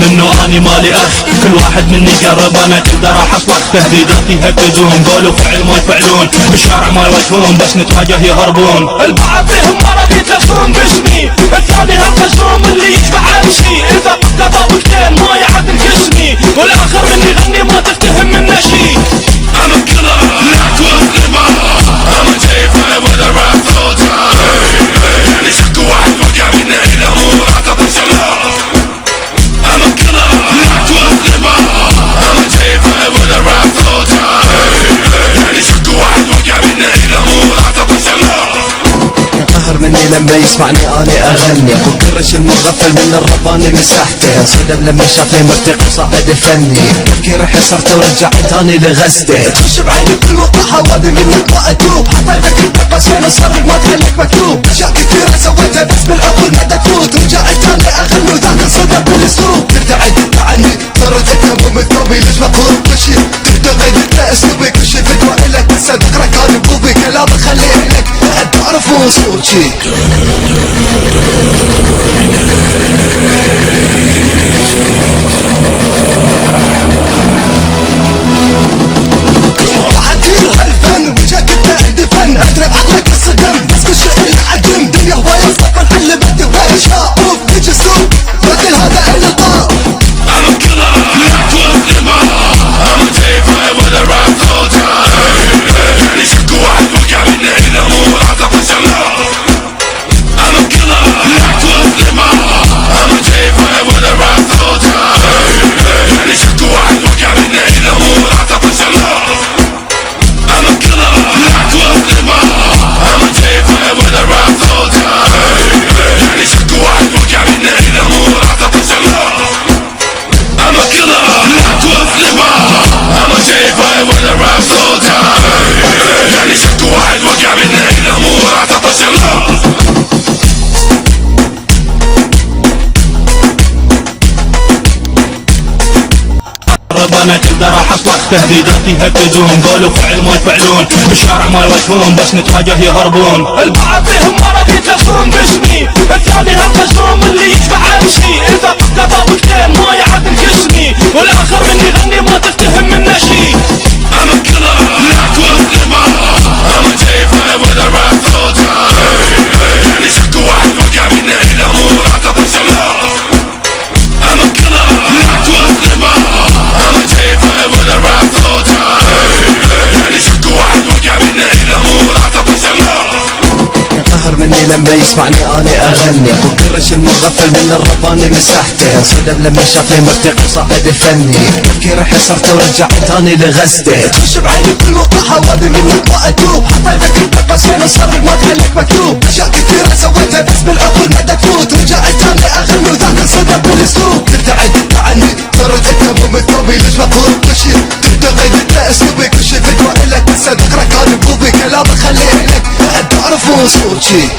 انه اني مالي اخ، كل واحد مني قرب انا كده راح اطلق. تهديداتي يهددون، قول وفعل ما يفعلون، بالشارع ما يواجهون بس نتواجه يهربون. البعض فيهم مرض يتلفون باسمي، الثاني هالخشوم اللي يشبع امشي. اذا قطع وقتين ما يعدل جسمي، والاخر مني يغني ما تفتهم منه شي. I'm a killer, not worth living. I'm a J5 with a rap soldier. يعني شك واحد وقع منه الى امور اعتقد شلال. I'm a killer, not worth living. I'm a J5 with a rap soldier. يعني شك واحد وقع منه الى امور اعتقد شلال. قهر مني لما يسمعني اني اغني، وكرش المغفل من الرباني مسحته. انصدم لما شافني مرتقي صاعد فني، تفكيري حصرته ورجعت تاني لغزته. تخش بعيني بكل وقاحة وابي منك ما اتوب، حطيتك البقى وانا صرف ما تخليك مكتوب. اشياء كثيرة سويتها بس بالعقول ما تفوت، رجعت تاني اغني وذاك الصدى بالاسلوب. تبتعد عني صرت اتهم مثوبي، ليش مقهور بشي تبتغي ذكرى اسلوبي. كل شي فدوى الك بس ذكرى كان بوبي، كلام خليه لك بعد تعرف وصولتي. وعدير هالفن وجاك التعد فن، اضرب عقلك الصدم بس كل شيء ينعدم. دنيا هواية صف الحل بدي وعيشها، اوف تجي السوق بدل هذا اللقاء. I'm a killer, not worth living. I'm a J5 with a rap soldier. يعني شك واحد وقع منه الى امور اعتقد شلال. I'm a killer, not worth living. I'm a J5 with a rap soldier. يعني شك واحد وقع منه الى امور اعتقد شلال. I'm a killer, not worth living. I'm a J5 with a rap soldier. يعني شك واحد وقع منه الى امور اعتقد شلال. I'm a killer, not worth living. I'm a J5 with a rap soldier. يعني شك واحد وقع منه الى امور اعتقد شلال. انا كده راح اطلق. تهديداتي يهددون، قول وفعل ما يفعلون، بالشارع ما يواجهون بس نتواجه يهربون. البعض فيهم مرض يتلفون باسمي، الثاني هالخشوم اللي يشبع امشي. اذا قطع وقتين ما يعدل جسمي، والاخر مني يغني ما تفتهم منه شي. I'm a killer, not worth living. I'm a J5 with a rap soldier. يعني شك واحد وقع منه الى امور اعتقد شلال. I'm a killer, not worth living. I'm a J5 with a rap soldier. يعني شك واحد وقع منه الى امور اعتقد شلال. قهر مني لما يسمعني اني اغني، وكرش المغفل من الرباني مسحته. انصدم لما شافني مرتقي صاعد فني، تفكيري حصرته ورجعت تاني لغزته. تخش بعيني بكل وقاحة وابي منك ما اتوب، حطيتك البقى وانا صرف ما تخليك مكتوب. اشياء كثيرة سويتها بس بالعقول ما تفوت، رجعت تاني اغني وذاك الصدى بالاسلوب. تبتعد عني صرت اتهم مثوبي، ليش مقهور بشي تبتغي ذكرى اسلوبي. كل شي فدوى الك بس ذكرى كان بوبي، كلام خليه لك بعد تعرف وصولتي.